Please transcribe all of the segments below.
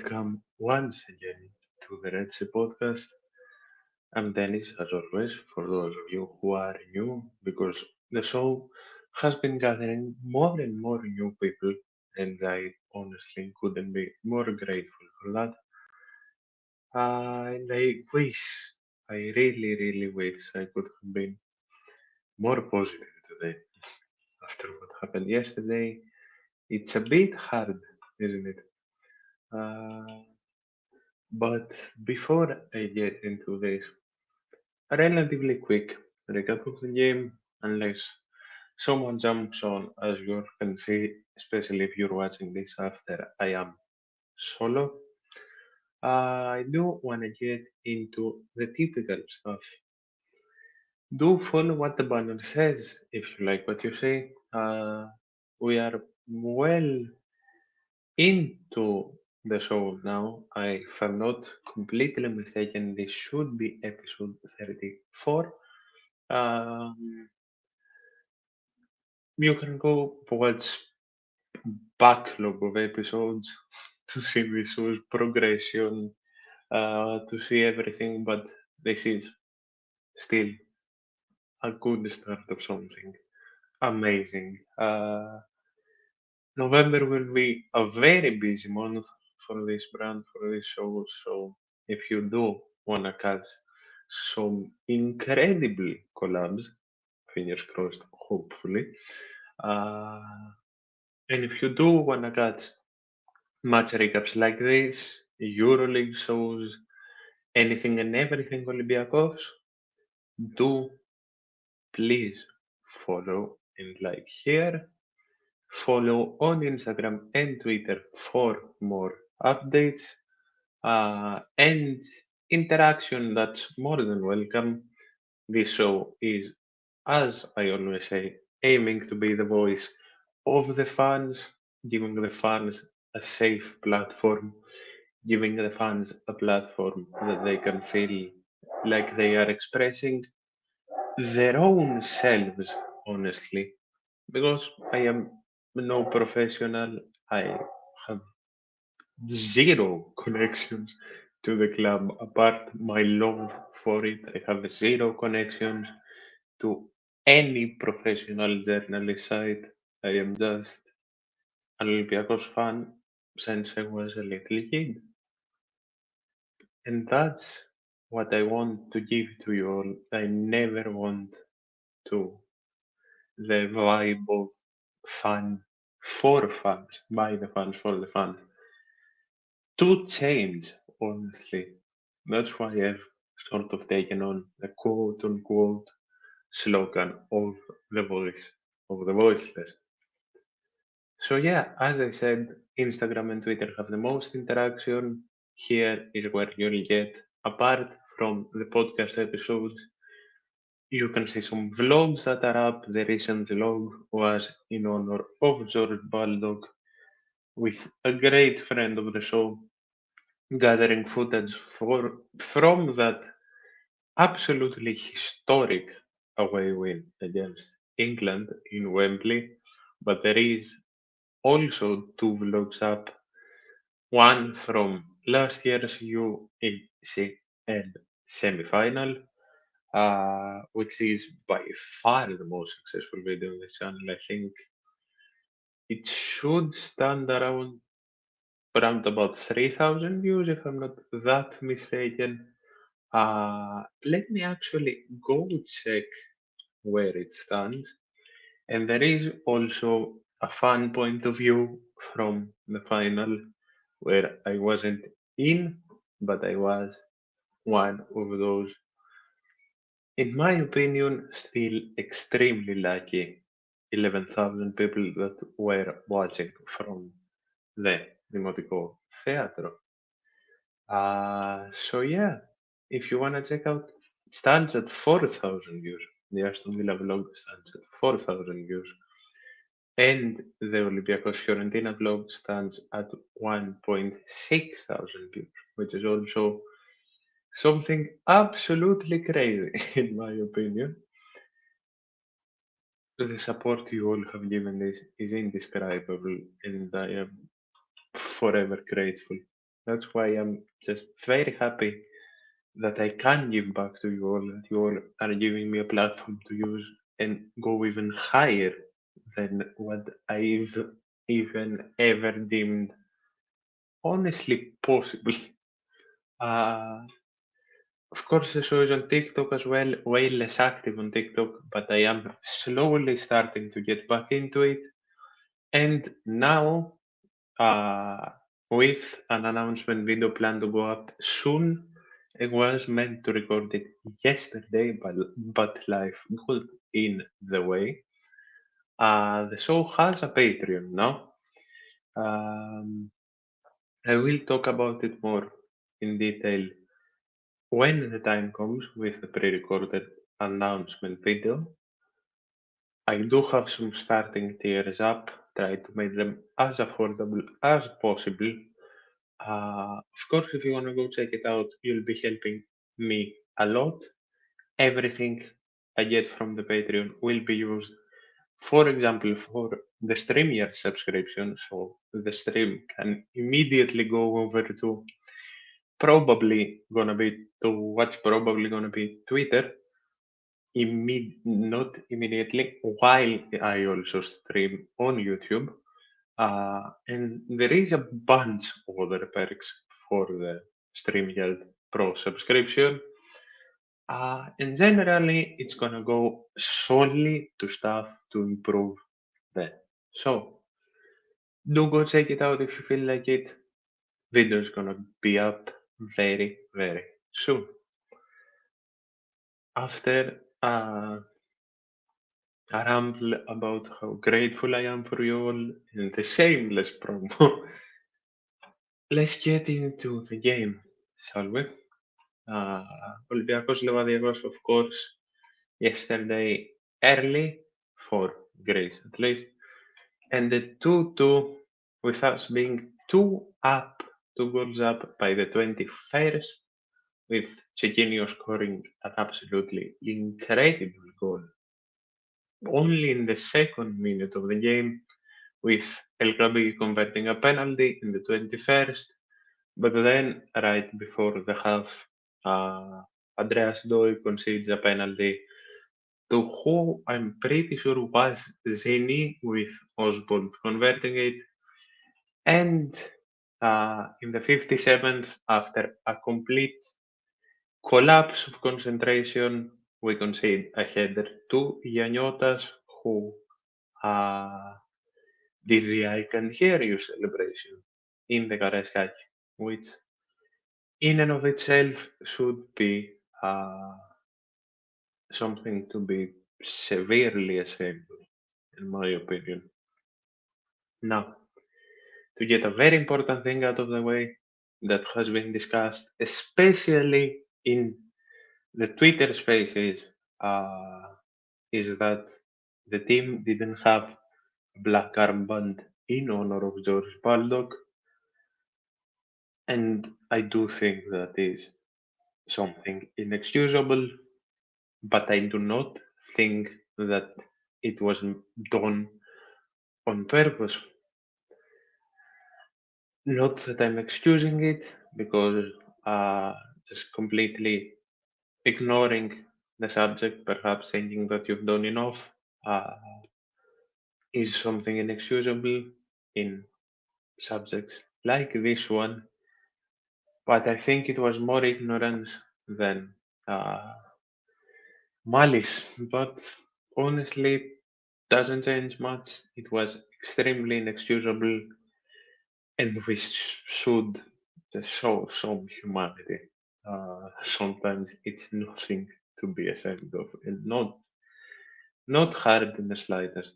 welcome once again to the Red Sea podcast. I'm Dennis, as always, for those of you who are new, because the show has been gathering more and more new people, and I honestly couldn't be more grateful for that. And I really wish I could have been more positive today after what happened yesterday. It's a bit hard, isn't it? Uh, but before I get into this, a relatively quick recap of the game, unless someone jumps on, as you can see, especially if you're watching this after I am solo. I do want to get into the typical stuff. Do follow what the banner says if you like what you see. We are well into the show now. If I'm not completely mistaken, this should be episode 34. Um, you can go watch backlog of episodes to see the show's progression, to see everything, but this is still a good start of something amazing. November will be a very busy month for this brand, for this show. So if you do wanna catch some incredible collabs, fingers crossed, hopefully. Uh, and if you do wanna catch match recaps like this, EuroLeague shows, anything and everything Olympiacos, do please follow and like here. Follow on Instagram and Twitter for more updates and interaction that's more than welcome. This show is, as I always say, aiming to be the voice of the fans, giving the fans a safe platform, giving the fans a platform that they can feel like they are expressing their own selves, honestly. Because I am no professional, I have zero connections to the club apart my love for it. I have zero connections to any professional journalist site. I am just an Olympiacos fan since I was a little kid. And that's what I want to give to you all. I never want to the vibe of fun for fans, by the fans, for the fans, to change, honestly. That's why I've sort of taken on the quote unquote slogan of the voiceless. So yeah, as I said, Instagram and Twitter have the most interaction. Here is where you'll get, apart from the podcast episodes, you can see some vlogs that are up. The recent vlog was in honor of George Baldock with a great friend of the show, gathering footage from that absolutely historic away win against England in Wembley. But there is also two vlogs up, one from last year's UACL semi-final, which is by far the most successful video on the channel. I think it should stand around about 3,000 views, if I'm not that mistaken. Let me actually go check where it stands. And there is also a fun point of view from the final where I wasn't in, but I was one of those, in my opinion, still extremely lucky 11,000 people that were watching from the Δημοτικό Θέατρο. So yeah, if you wanna check out, it stands at 4,000 views. The Aston Villa vlog stands at 4,000 views. And the Olympiacos Fiorentina vlog stands at 1.6 thousand views, which is also something absolutely crazy, in my opinion. The support you all have given this is indescribable, and I am forever grateful. That's why I'm just very happy that I can give back to you all, that you all are giving me a platform to use and go even higher than what I've even ever deemed honestly possible. Uh, of course, the show is on TikTok as well, way less active on TikTok, but I am slowly starting to get back into it. And now, uh, with an announcement video planned to go up soon, I was meant to record it yesterday, but life got in the way. The show has a Patreon now. Um, I will talk about it more in detail when the time comes with the pre-recorded announcement video. I do have some starting tiers up, try to make them as affordable as possible. Of course, if you want to go check it out, you'll be helping me a lot. Everything I get from the Patreon will be used, for example, for the StreamYard subscription. So the stream can immediately go over to what's probably gonna be Twitter, not immediately, while I also stream on YouTube. And there is a bunch of other perks for the StreamYard Pro subscription. And generally, it's gonna go solely to stuff to improve the show. Do go check it out if you feel like it. Video is gonna be up very, very soon. After a ramble about how grateful I am for you all and the shameless promo, let's get into the game, shall we? Uh, Olympiacos Levadiakos, of course, yesterday early for Greece at least, and the 2-2 with us being 2 goals up by the 21st, with Chiquinho scoring an absolutely incredible goal only in the second minute of the game, with El Gabi converting a penalty in the 21st, but then right before the half, uh, Andreas Doi concedes a penalty to who I'm pretty sure was Zeni, with Osbold converting it. And in the 57th, after a complete collapse of concentration, we concede a header to Yanyotas, who uh, did the I Can Hear You celebration in the Karaiskaki, which in and of itself should be something to be severely ashamed of, in my opinion. Now, to get a very important thing out of the way that has been discussed, especially in the Twitter spaces, uh, is that the team didn't have a black armband in honor of George Baldock, and I do think that is something inexcusable, but I do not think that it was done on purpose. Not that I'm excusing it, because just completely ignoring the subject, perhaps thinking that you've done enough, uh, is something inexcusable in subjects like this one. But I think it was more ignorance than uh, malice. But honestly, doesn't change much. It was extremely inexcusable, and we should just show some humanity. Sometimes it's nothing to be ashamed of, and not hard in the slightest.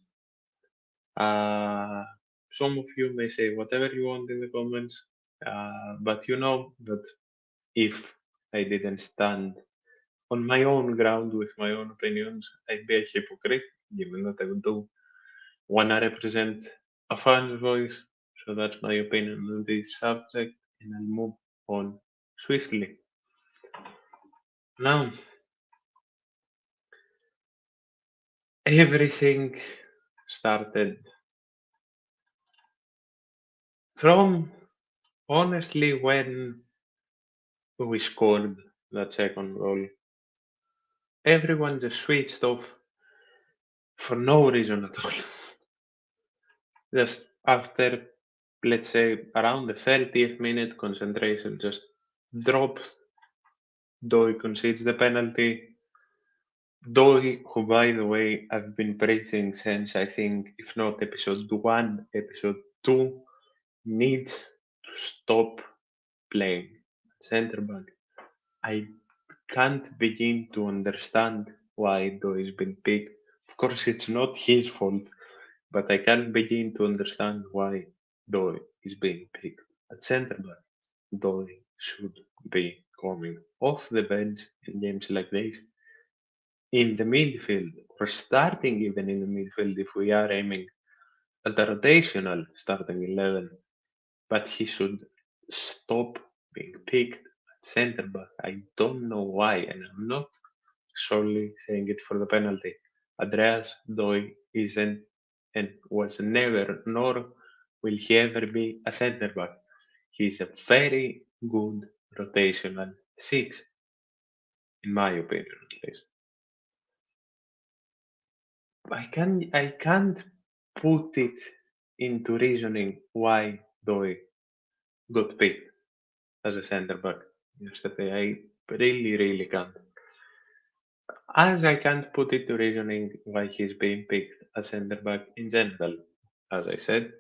Uh, some of you may say whatever you want in the comments, but you know that if I didn't stand on my own ground with my own opinions, I'd be a hypocrite, given that I do want to represent a fan's voice. So that's my opinion on this subject, and I'll move on swiftly. Now, everything started from Honestly, when we scored that second goal, everyone just switched off for no reason at all. Just after, let's say, around the 30th minute, concentration just drops. Doi concedes the penalty. Doi, who by the way I've been praising since I think, if not episode 1, episode 2, needs to stop playing centre back. I can't begin to understand why Doi has been picked. Of course, it's not his fault, but I can't begin to understand why Doi is being picked at centre back. Doi should be coming off the bench in games like this. In the midfield, or starting even in the midfield if we are aiming at the rotational starting 11, but he should stop being picked at centre back. I don't know why, and I'm not solely saying it for the penalty. Andreas Doi isn't and was never, nor will he ever be a centre back. He's a very good rotational six, in my opinion at least. I can't put it into reasoning why Doi got picked as a centre back yesterday. I really can't. As I can't put it to reasoning why he's being picked as centre back in general, as I said.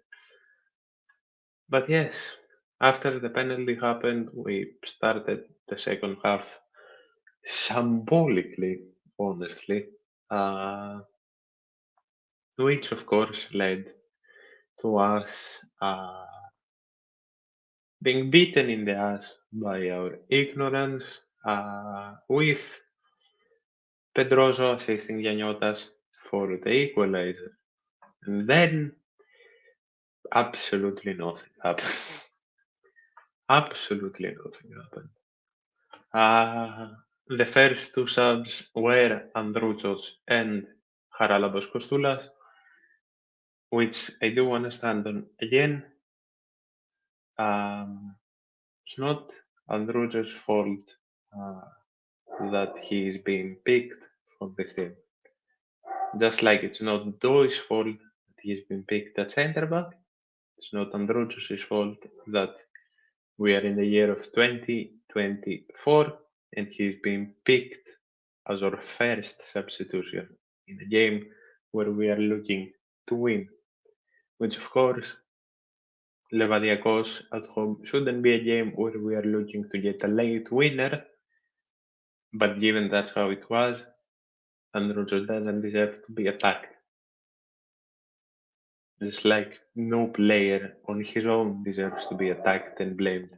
But yes, after the penalty happened, we started the second half symbolically, honestly, uh, which of course led to us being beaten in the ass by our ignorance, with Pedroso assisting Yanyotas for the equalizer. And then absolutely nothing happened. Absolutely nothing happened. The first two subs were Androuchos and Haralabos Kostulas, which I do want to stand on again. Um, it's not Androuchos' fault uh, that he is being picked for this team. Just like it's not Doi's fault that he's been picked at centre back, it's not Androuchos' fault that we are in the year of 2024 and he's been picked as our first substitution in a game where we are looking to win. Which, of course, Levadiakos at home shouldn't be a game where we are looking to get a late winner, but given that's how it was, Androuchos doesn't deserve to be attacked. Just like no player on his own deserves to be attacked and blamed.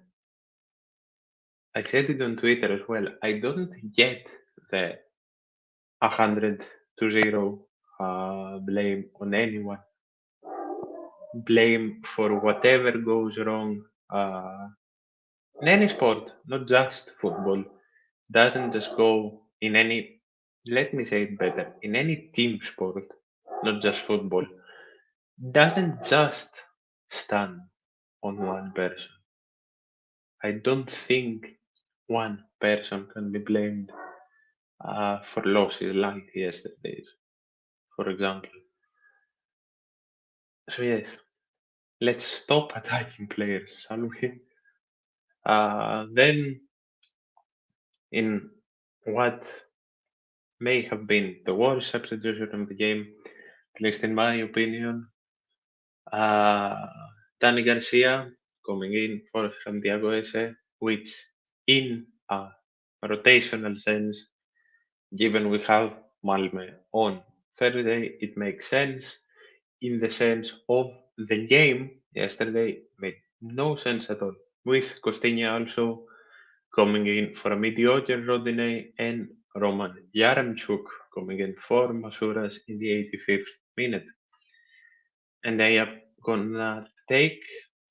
I said it on Twitter as well. I don't get the 100-0 blame on anyone. Blame for whatever goes wrong in any sport, not just football. Doesn't just go in any, let me say it better, in any team sport, not just football, doesn't just stand on one person. I don't think one person can be blamed for losses like yesterday's, for example. So yes, let's stop attacking players, shall we? Then, in what may have been the worst substitution of the game, at least in my opinion, uh, Danny Garcia coming in for Santiago Ese, which in a rotational sense, given we have Malme on Thursday, it makes sense. In the sense of the game yesterday, made no sense at all. With Costinha also coming in for a mediocre Rodinei and Roman Yaremchuk coming in for Masuras in the 85th minute. And I am gonna take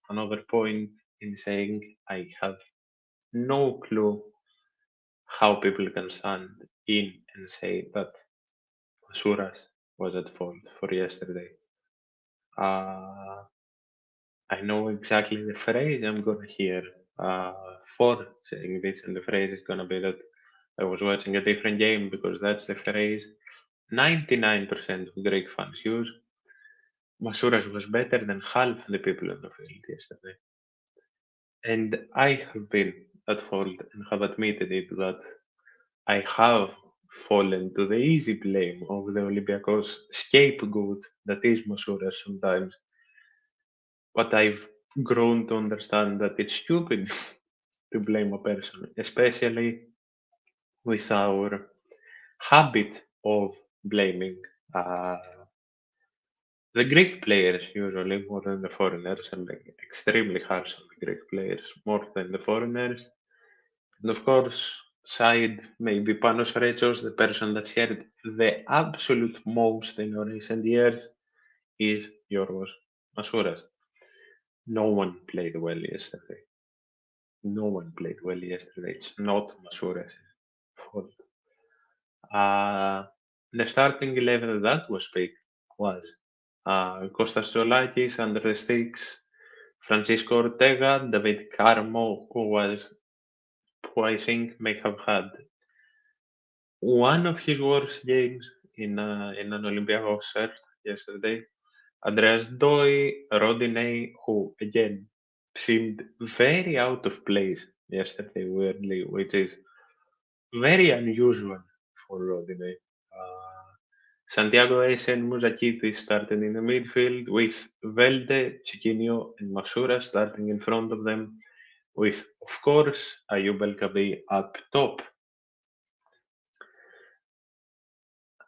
another point in saying I have no clue how people can stand in and say that Masuras was at fault for yesterday. Uh, I know exactly the phrase I'm gonna hear for saying this, and the phrase is gonna be that I was watching a different game because that's the phrase 99% of Greek fans use. Masouras was better than half the people on the field yesterday. And I have been at fault and have admitted it that I have fallen to the easy blame of the Olympiacos scapegoat that is Masouras sometimes. But I've grown to understand that it's stupid to blame a person, especially with our habit of blaming uh, the Greek players usually more than the foreigners, and being extremely harsh on the Greek players more than the foreigners. And of course, side maybe Panos Retsos, the person that shared the absolute most in recent years, is Yorgos Masouras. No one played well yesterday. No one played well yesterday. It's not Masouras' fault. Uh, the starting 11 that was picked was Kostas Solakis under the sticks, Francisco Ortega, David Carmo, who I think may have had one of his worst games in an Olympiacos shirt yesterday. Andreas Doi, Rodinei, who again seemed very out of place yesterday, weirdly, which is very unusual for Rodinei. Uh, Santiago Ace and Muzakiti started in the midfield with Velde, Chiquinho, and Masura starting in front of them, with, of course, Ayub El Kabi up top.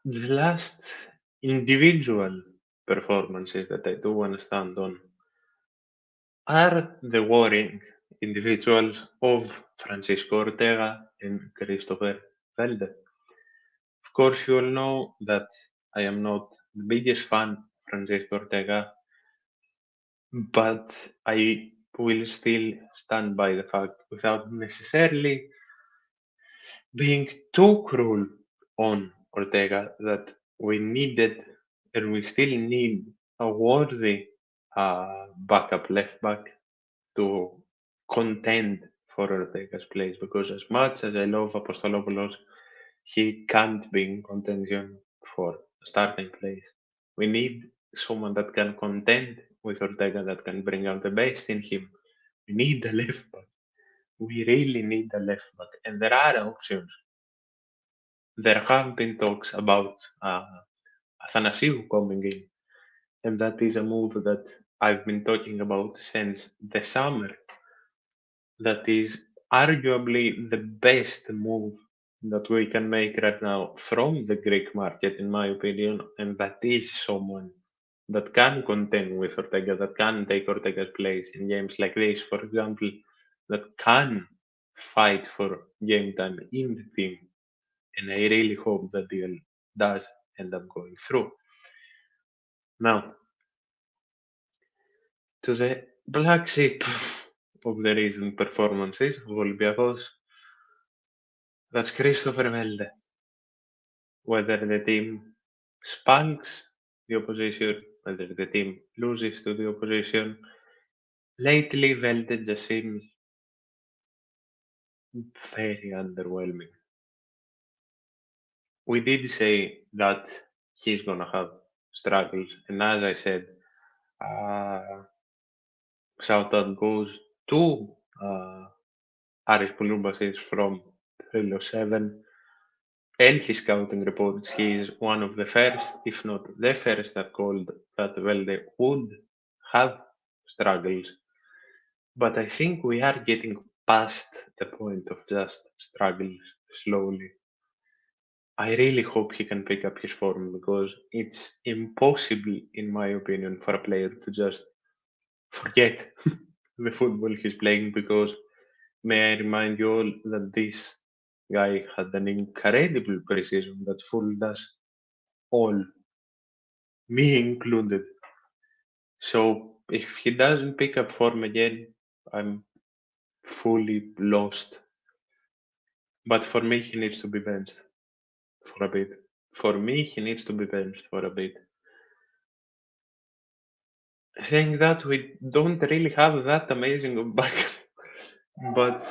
The last individual performances that I do want to stand on are the worrying individuals of Francisco Ortega and Christopher Velde. Of course, you all know that I am not the biggest fan of Francisco Ortega, but I will still stand by the fact without necessarily being too cruel on Ortega that we needed and we still need a worthy backup left back to contend for Ortega's place because as much as I love Apostolopoulos, he can't be in contention for a starting place. We need someone that can contend with Ortega, that can bring out the best in him. We need a left back. We really need a left back, and there are options. There have been talks about Athanasiou coming in, and that is a move that I've been talking about since the summer. That is arguably the best move that we can make right now from the Greek market, in my opinion, and that is someone that can contend with Ortega, that can take Ortega's place in games like this, for example, that can fight for game time in the team. And I really hope that deal does end up going through. Now, to the black sheep of the recent performances of Olympiacos, that's Christopher Velde. Whether the team spunks the opposition, whether the team loses to the opposition, lately Velde just seems very underwhelming. We did say that he's gonna have struggles, and as I said, uh, shout out goes to Aris Pouloubasis from Thrylos 7 and his scouting reports. He is one of the first, if not the first, that called that Velde would have struggles. But I think we are getting past the point of just struggles slowly. I really hope he can pick up his form because it's impossible, in my opinion, for a player to just forget the football he's playing because may I remind you all that this guy had an incredible precision that fooled us all, me included. So if he doesn't pick up form again, I'm fully lost. But for me, he needs to be benched for a bit. For me, he needs to be benched for a bit. saying that we don't really have that amazing of back, but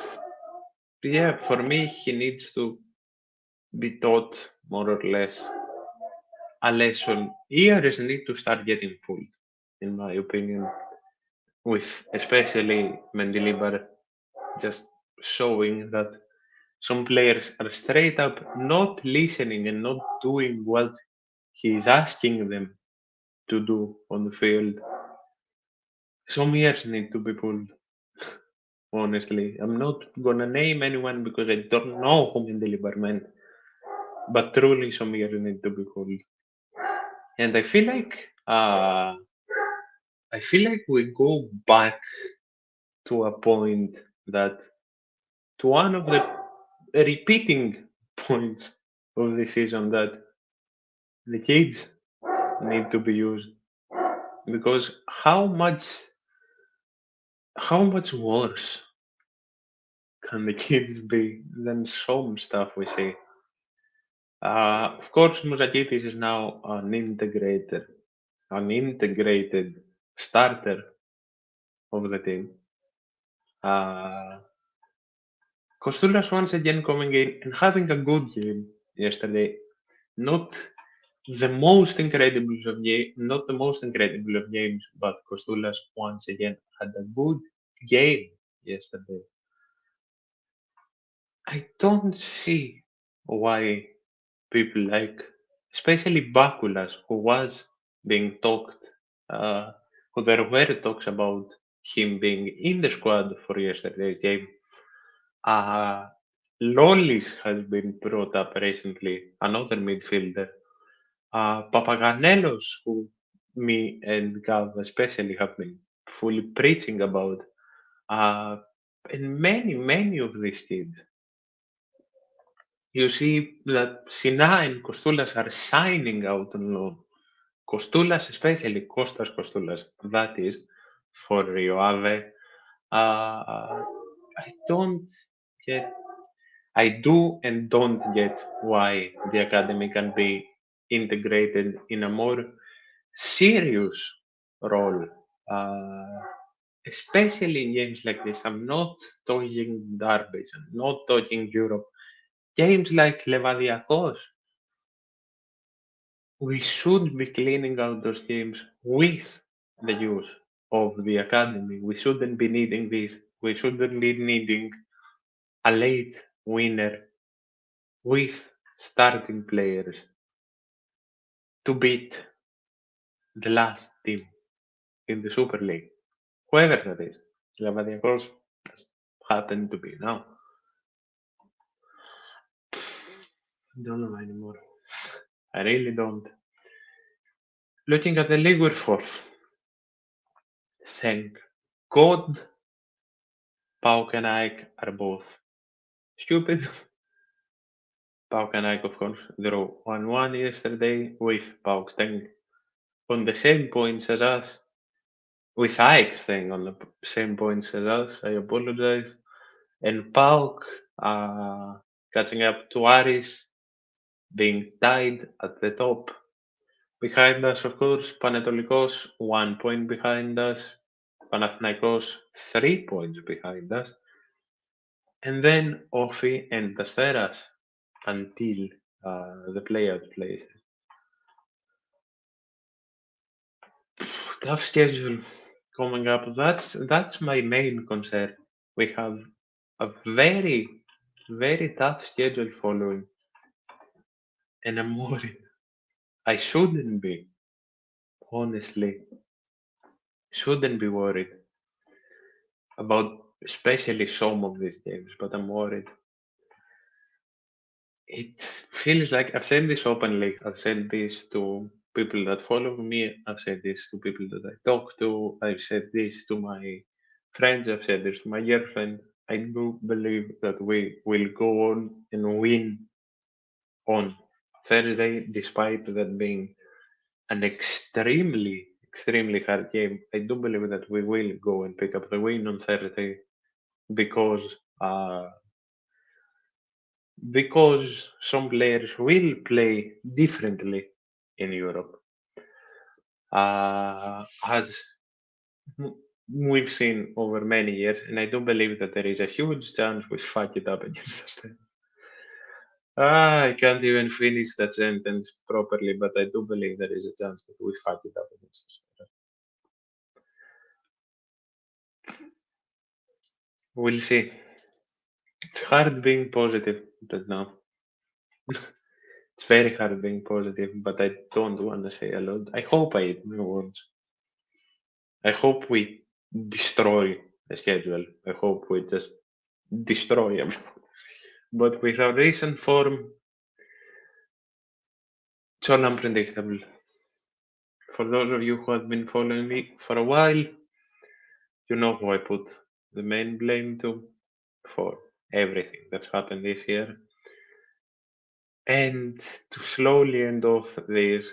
yeah, for me, he needs to be taught more or less a lesson. Ears need to start getting pulled, in my opinion, with especially Mendilibar just showing that some players are straight up not listening and not doing what he's asking them to do on the field. Some ears need to be pulled, honestly. I'm not gonna name anyone because I don't know whom Mendilibar meant, but truly some ears need to be pulled. And I feel like we go back to a point that to one of the repeating points of the season that the kids need to be used because how much worse can the kids be than some stuff we see? Of course, Musakitis is now an integrated starter of the team. Uh, Kostulas once again coming in and having a good game yesterday. Not not the most incredible of games, but Kostulas once again had a good game yesterday. I don't see why people like, especially Bakulas, who was being talked, uh, who there were talks about him being in the squad for yesterday's game. Uh, Lollis has been brought up recently, another midfielder. Papaganellos, who me and Gav especially have been fully preaching about. Uh, and many, many of these kids. You see that Sina and Kostulas are signing out on loan. Kostulas, especially Kostas Kostulas, that is for Rio Ave. I don't get, I do and don't get why the academy can be integrated in a more serious role, uh, especially in games like this. I'm not talking derbies, I'm not talking Europe. Games like Levadiakos, we should be cleaning out those games with the use of the academy. We shouldn't be needing this. We shouldn't be needing a late winner with starting players to beat the last team in the Superleague. Whoever that is. Levadiakos happen to be now. I don't know anymore. I really don't. Looking at the league, we're fourth. Thank God Pauk and Ike are both stupid. Pauk and Ike, of course, drew 1-1 yesterday with Pauk staying on the same points as us. With Ike staying on the same points as us, I apologize. And Pauk catching up to Aris, being tied at the top. Behind us, of course, Panetolikos 1 point behind us, Panathinaikos 3 points behind us, and then Ofi and Asteras until the playout places. Tough schedule coming up. That's my main concern. We have a very, very tough schedule following, and I'm worried. I shouldn't be, honestly, shouldn't be worried about especially some of these games, but I'm worried. It feels like I've said this openly. I've said this to people that follow me. I've said this to people that I talk to. I've said this to my friends. I've said this to my girlfriend. I do believe that we will go on and win on Thursday, despite that being an extremely, extremely hard game. I do believe that we will go and pick up the win on Thursday because uh, because some players will play differently in Europe. As we've seen over many years, and I do believe that there is a huge chance we fuck it up against Australia. I can't even finish that sentence properly, but I do believe there is a chance that we fuck it up against Australia. We'll see. It's hard being positive right now. It's very hard being positive, but I don't want to say a lot. I hope I eat my words. I hope we destroy the schedule. I hope we just destroy everyone. But with our recent form, it's all unpredictable. For those of you who have been following me for a while, you know who I put the main blame to for everything that's happened this year. And to slowly end off this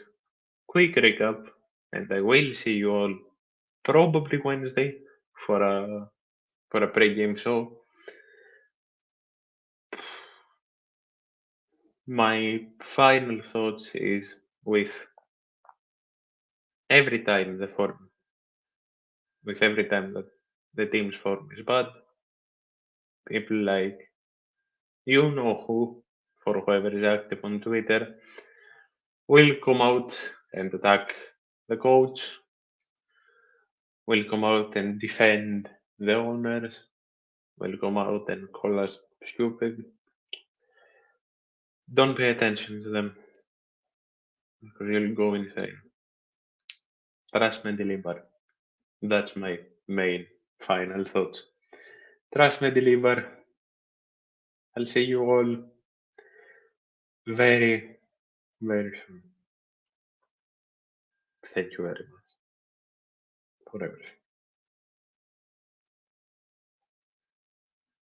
quick recap, and I will see you all probably Wednesday for a pre-game show. My final thoughts is with every time every time that the team's form is bad, people like you know who, for whoever is active on Twitter, will come out and attack the coach, will come out and defend the owners, will come out and call us stupid. Don't pay attention to them because you'll go insane. Trust me, deliver. That's my main final thoughts. Trust me, deliver. I'll see you all very, very soon. Thank you very much for everything.